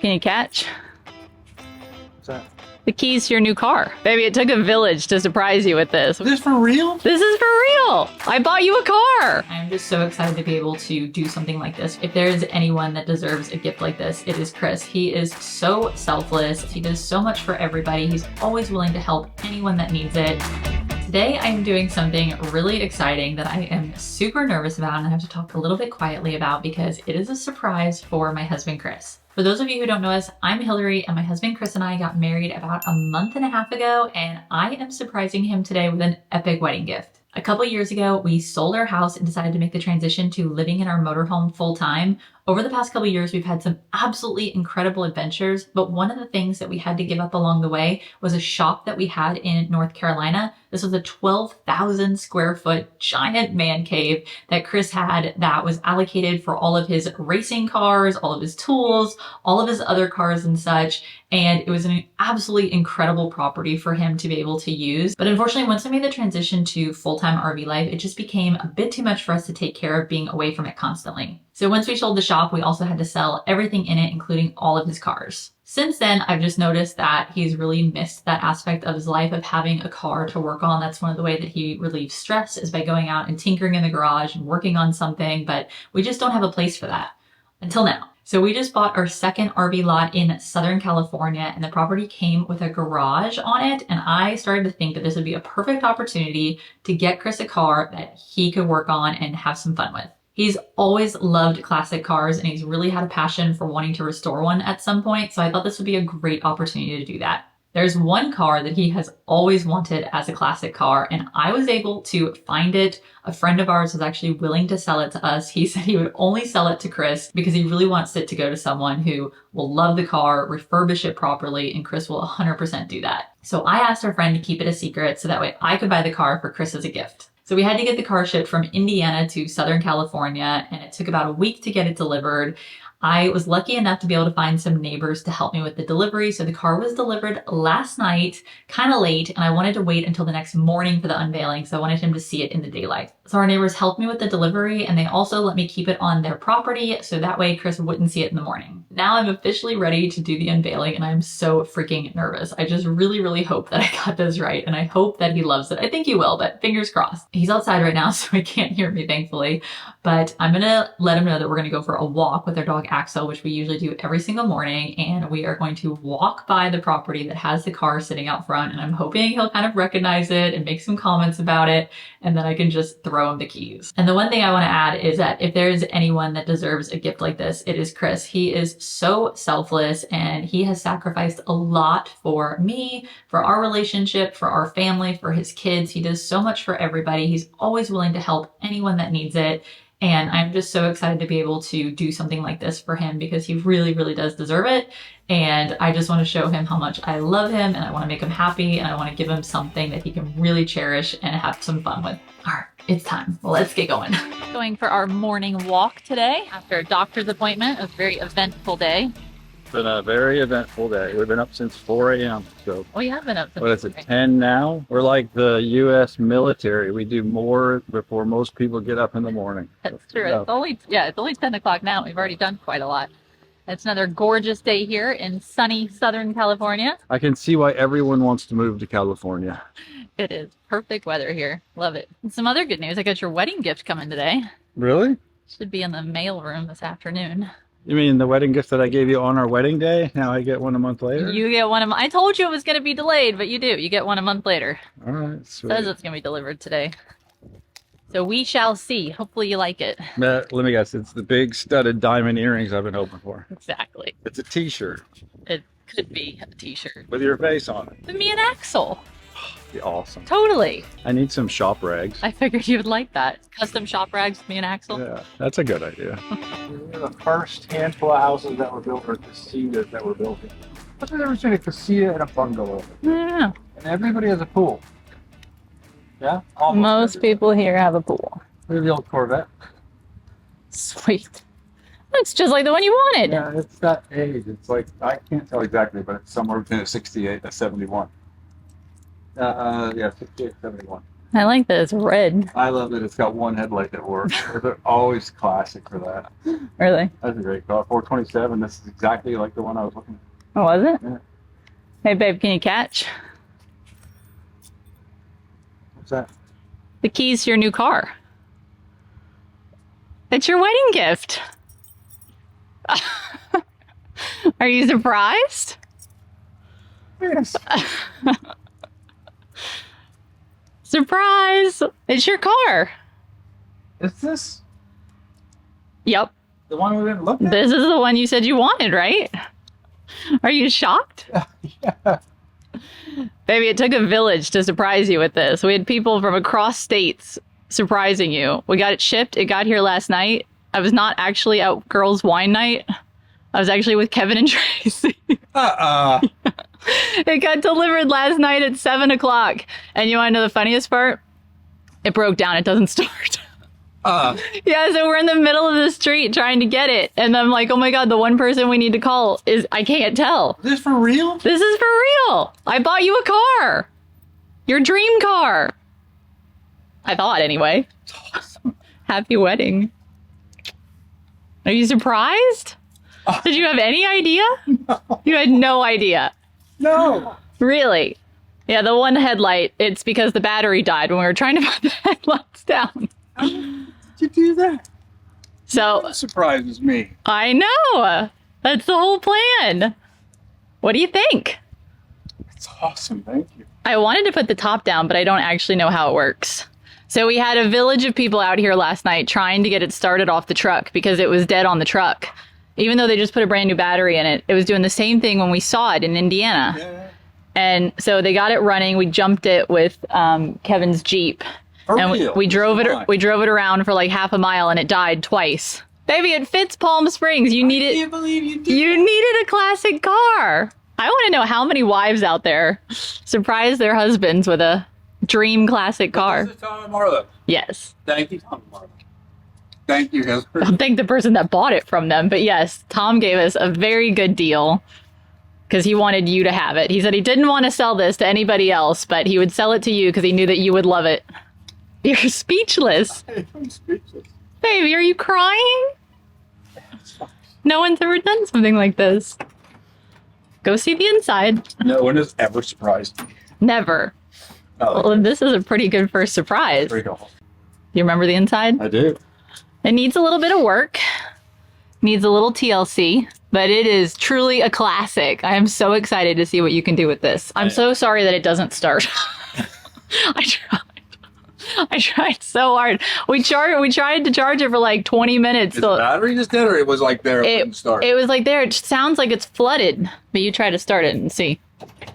Can you catch? What's that? The keys to your new car. Baby, it took a village to surprise you with this. Is this for real? This is for real. I bought you a car. I'm just so excited to be able to do something like this. If there is anyone that deserves a gift like this, it is Kris. He is so selfless. He does so much for everybody. He's always willing to help anyone that needs it. Today I am doing something really exciting that I am super nervous about and I have to talk a little bit quietly about because it is a surprise for my husband, Kris. For those of you who don't know us, I'm Hillary and my husband Kris and I got married about a month and a half ago, and I am surprising him today with an epic wedding gift. A couple years ago, we sold our house and decided to make the transition to living in our motorhome full time. Over the past couple years, we've had some absolutely incredible adventures, but one of the things that we had to give up along the way was a shop that we had in North Carolina. This was a 12,000 square foot giant man cave that Kris had that was allocated for all of his racing cars, all of his tools, all of his other cars and such. And it was an absolutely incredible property for him to be able to use. But unfortunately, once I made the transition to full-time RV life, it just became a bit too much for us to take care of being away from it constantly. So once we sold the shop, we also had to sell everything in it, including all of his cars. Since then, I've just noticed that he's really missed that aspect of his life of having a car to work on. That's one of the ways that he relieves stress is by going out and tinkering in the garage and working on something, but we just don't have a place for that until now. So we just bought our second RV lot in Southern California and the property came with a garage on it. And I started to think that this would be a perfect opportunity to get Kris a car that he could work on and have some fun with. He's always loved classic cars and he's really had a passion for wanting to restore one at some point. So I thought this would be a great opportunity to do that. There's one car that he has always wanted as a classic car and I was able to find it. A friend of ours was actually willing to sell it to us. He said he would only sell it to Kris because he really wants it to go to someone who will love the car, refurbish it properly, and Kris will 100% do that. So I asked our friend to keep it a secret so that way I could buy the car for Kris as a gift. So we had to get the car shipped from Indiana to Southern California and it took about a week to get it delivered. I was lucky enough to be able to find some neighbors to help me with the delivery. So the car was delivered last night, kind of late, and I wanted to wait until the next morning for the unveiling. So I wanted him to see it in the daylight. So our neighbors helped me with the delivery and they also let me keep it on their property. So that way Kris wouldn't see it in the morning. Now I'm officially ready to do the unveiling and I'm so freaking nervous. I just really hope that I got this right. And I hope that he loves it. I think he will, but fingers crossed. He's outside right now, so he can't hear me, thankfully. But I'm going to let him know that we're going to go for a walk with our dog Axel, which we usually do every single morning. And we are going to walk by the property that has the car sitting out front. And I'm hoping he'll kind of recognize it and make some comments about it. And then I can just throw him the keys. And the one thing I want to add is that if there's anyone that deserves a gift like this, it is Kris. He is so selfless and he has sacrificed a lot for me, for our relationship, for our family, for his kids. He does so much for everybody. He's always willing to help anyone that needs it. And I'm just so excited to be able to do something like this for him because he really does deserve it. And I just want to show him how much I love him and I want to make him happy and I want to give him something that he can really cherish and have some fun with. All right, it's time. Let's get going. Going for our morning walk today after a doctor's appointment. It was a very eventful day. It's been a very eventful day. We've been up since 4 a.m. So Oh, you have been up since what is it, 10 now? We're like the U.S. military. We do more before most people get up in the morning. That's true. It's only 10 o'clock now. We've already done quite a lot. It's another gorgeous day here in sunny Southern California. I can see why everyone wants to move to California. It is perfect weather here. Love it. And some other good news. I got your wedding gift coming today. Really? Should be in the mail room this afternoon. You mean the wedding gift that I gave you on our wedding day? Now I get one a month later? You get one I told you it was going to be delayed, but you do. You get one a month later. All right, sweet. Says it's going to be delivered today. So we shall see. Hopefully you like it. Let me guess. It's the big studded diamond earrings I've been hoping for. Exactly. It's a t-shirt. It could be a t-shirt. With your face on it. With me and Axel. Be awesome. Totally. I need some shop rags. I figured you would like that. Custom shop rags with me and Axel. Yeah, that's a good idea. We're the first handful of houses that were built, or casitas that were built. I've never seen a casita and a bungalow. Yeah. And everybody has a pool. Yeah? Almost Most everybody. people here have a pool. We have the old Corvette. Sweet. Looks just like the one you wanted. Yeah, it's that age. It's like, I can't tell exactly, but it's somewhere between a 68 and a 71. Yeah, 68, 71. I like that it's red. I love that it's got one headlight that works. They're always classic for that. Really? That's a great car. 427. This is exactly like the one I was looking for. Oh, was it? Yeah. Hey, babe, can you catch? What's that? The keys to your new car. It's your wedding gift. Are you surprised? Yes. Surprise! It's your car. Is this Yep. the one we didn't look at? This is the one you said you wanted, right? Are you shocked? Yeah. Baby, it took a village to surprise you with this. We had people from across states surprising you. We got it shipped. It got here last night. I was not actually at girls' wine night. I was actually with Kevin and Tracy. It got delivered last night at 7 o'clock. And you want to know the funniest part? It broke down. It doesn't start. Yeah, so we're in the middle of the street trying to get it. And I'm like, oh my God, the one person we need to call is, I can't tell. Is this for real? This is for real. I bought you a car. Your dream car. I thought anyway. Awesome. Happy wedding. Are you surprised? Did you have any idea? No. You had no idea. No. Really? Yeah, the one headlight, it's because the battery died when we were trying to put the headlights down. How did you do that? So, That surprises me. I know. That's the whole plan. What do you think? It's awesome. Thank you. I wanted to put the top down, but I don't actually know how it works. So we had a village of people out here last night trying to get it started off the truck because it was dead on the truck. Even though they just put a brand new battery in it, it was doing the same thing when we saw it in Indiana. Yeah. And so they got it running. We jumped it with Kevin's Jeep. And we drove it around for like half a mile and it died twice. Baby, it fits Palm Springs. You need it. I can't believe you did. You needed a classic car. I want to know how many wives out there surprise their husbands with a dream classic car. This is Tom and Marlo. Yes. Thank you, Tom and Marlo. Thank you, Hesper. I'll thank the person that bought it from them. But yes, Tom gave us a very good deal because he wanted you to have it. He said he didn't want to sell this to anybody else, but he would sell it to you because he knew that you would love it. You're speechless. I'm speechless. Baby, are you crying? No one's ever done something like this. Go see the inside. No one has ever surprised me. Never. Oh, Well, this is a pretty good first surprise. pretty cool. You remember the inside? I do. It needs a little bit of work. Needs a little TLC, but it is truly a classic. I am so excited to see what you can do with this. I'm so sorry that it doesn't start. I tried so hard. We tried to charge it for like 20 minutes. Is the battery just dead, or it was like there? It wouldn't start. It was like there. It sounds like it's flooded, but you try to start it and see.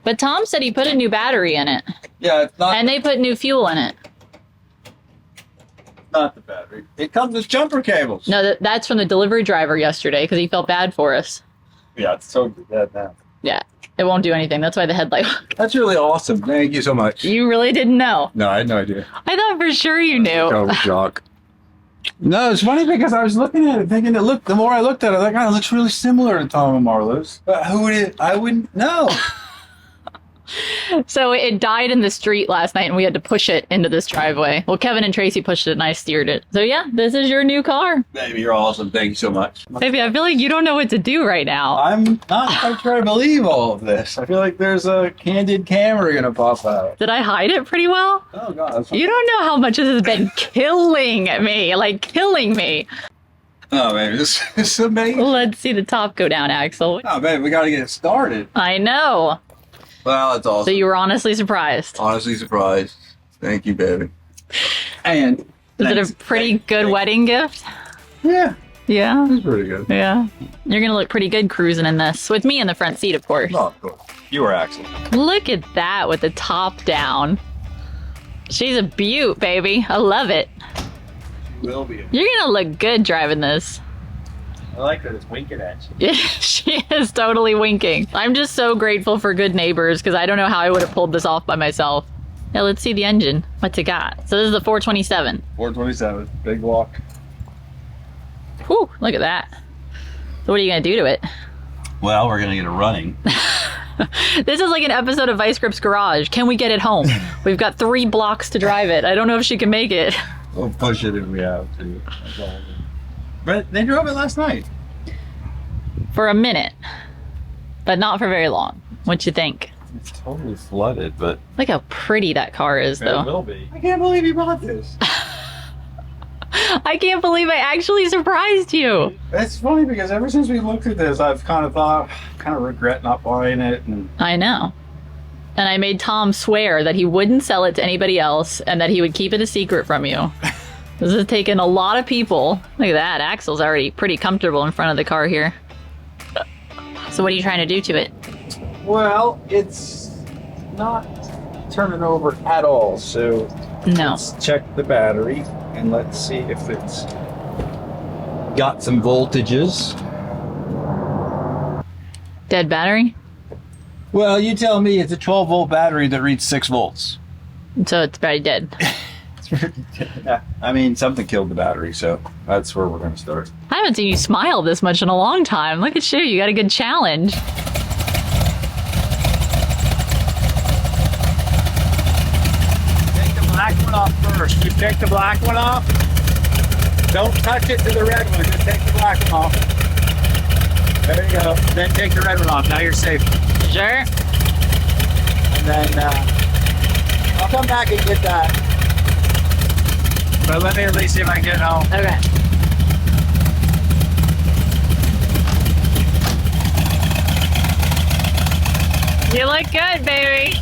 But Tom said he put a new battery in it, Yeah, it's not. and they put new fuel in it. Not the battery. It comes with jumper cables. No, that's from the delivery driver yesterday because he felt bad for us. Yeah, it's totally dead now. Yeah, it won't do anything. That's why the headlight. That's really awesome. Thank you so much. You really didn't know. No, I had no idea. I thought for sure you knew. Total shock. No, it's funny because I was looking at it thinking the more I looked at it, like, oh, it looks really similar to Tom and Marlo's. But who would it? I wouldn't know. So it died in the street last night and we had to push it into this driveway. Well, Kevin and Tracy pushed it and I steered it. So yeah, this is your new car. Baby, you're awesome. Thank you so much. Baby, I feel like you don't know what to do right now. I'm not quite sure I believe all of this. I feel like there's a candid camera gonna pop out. Did I hide it pretty well? Oh God. You don't know how much this has been killing me, like killing me. Oh, baby, this is amazing. Let's see the top go down, Axel. Oh, baby, we gotta get it started. I know. Well, it's awesome. So you were honestly surprised. Honestly surprised. Thank you, baby. And Is it a pretty good wedding gift? Yeah, Yeah. it's pretty good. Yeah. You're gonna look pretty good cruising in this. With me in the front seat, of course. Oh, of course. You were excellent. Look at that with the top down. She's a beaut, baby. I love it. You will be. You're gonna look good driving this. I like that it's winking at you. Yeah, she is totally winking. I'm just so grateful for good neighbors because I don't know how I would have pulled this off by myself. Now let's see the engine. What's it got? So this is the 427. 427. Big walk. Whew, look at that. So what are you gonna do to it? Well, we're gonna get it running. This is like an episode of Vice Grip's Garage. Can we get it home? We've got 3 blocks to drive it. I don't know if she can make it. We'll push it if we have to. That's all. But they drove it last night. For a minute. But not for very long. What you think? It's totally flooded, but Look how pretty that car is, though. it will be. I can't believe you bought this. I can't believe I actually surprised you. It's funny because ever since we looked at this, I've kind of thought, kind of regret not buying it. And I know. And I made Tom swear that he wouldn't sell it to anybody else and that he would keep it a secret from you. This has taken a lot of people. Look at that. Axel's already pretty comfortable in front of the car here. So what are you trying to do to it? well, it's not turning over at all. So No. let's check the battery and let's see if it's got some voltages. Dead battery? Well, you tell me. It's a 12-volt battery that reads 6 volts. So it's probably dead. Yeah, I mean, something killed the battery, so that's where we're going to start. I haven't seen you smile this much in a long time. Look at you. You got a good challenge. Take the black one off first. You take the black one off. Don't touch it to the red one. Just take the black one off. There you go. Then take the red one off. Now you're safe. Sure. And then I'll come back and get that. But let me at least see if I can get it home. Okay. You look good, baby.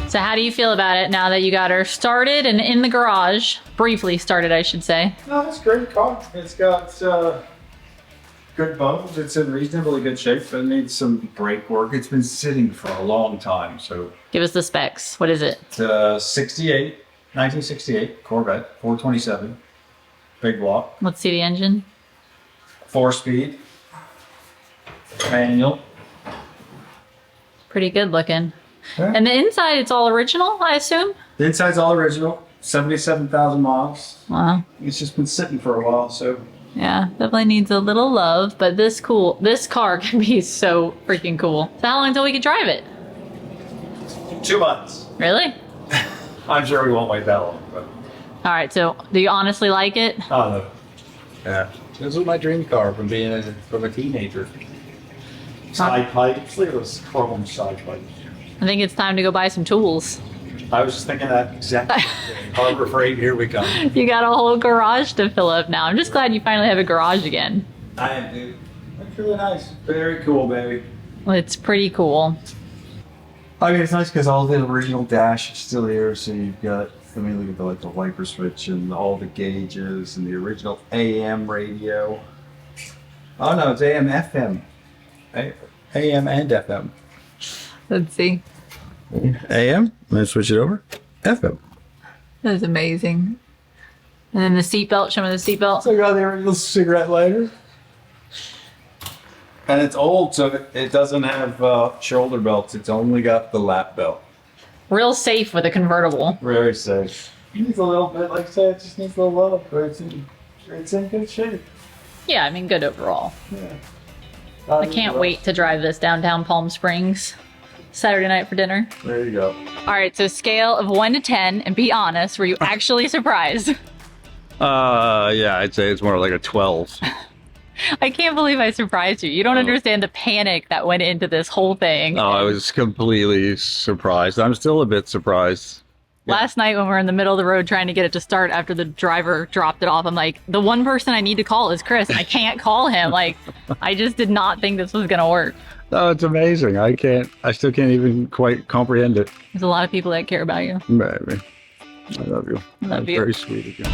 So how do you feel about it now that you got her started and in the garage? Briefly started, I should say. No, it's a great car. It's got good bones. It's in reasonably good shape, but it needs some brake work. It's been sitting for a long time, so. Give us the specs. What is it? It's 1968 Corvette, 427, big block, Let's see the engine. 4-speed, manual. Pretty good looking. Yeah. And the inside, it's all original, I assume? The inside's all original, 77,000 miles. Wow. It's just been sitting for a while, so. Yeah, definitely needs a little love, but this car can be so freaking cool. So how long until we can drive it? 2 months. Really? I'm sure we won't wait that long, but. All right, so do you honestly like it? Oh, no. Yeah. This was my dream car from a teenager. Side pipes. Look at those chrome side pipes. I think it's time to go buy some tools. I was just thinking that exactly. Harbor Freight, here we come. You got a whole garage to fill up now. I'm just glad you finally have a garage again. I am, dude. That's really nice. Very cool, baby. Well, it's pretty cool. I mean, it's nice because all the original dash is still here. So you've got, let me look at the wiper switch and all the gauges and the original AM radio. Oh no, it's AM, FM. AM and FM. Let's see. AM, then switch it over. FM. That's amazing. And then the seatbelt, show me the seatbelt. So I got the original cigarette lighter. And it's old, so it doesn't have shoulder belts. It's only got the lap belt. Real safe with a convertible. Very safe. It needs a little bit, like I said, it just needs a little love, but it's in good shape. Yeah, I mean, good overall. Yeah. I can't wait to drive this downtown Palm Springs Saturday night for dinner. There you go. All right, so scale of 1 to 10, and be honest, were you actually surprised? Yeah, I'd say it's more like a 12. I can't believe I surprised you. You don't understand the panic that went into this whole thing. Oh, I was completely surprised. I'm still a bit surprised. Last night when we were in the middle of the road trying to get it to start after the driver dropped it off, I'm like, the one person I need to call is Kris. I can't call him. Like, I just did not think this was going to work. Oh, it's amazing. I still can't even quite comprehend it. There's a lot of people that care about you. Maybe. I love you. Love That's you. very sweet of you.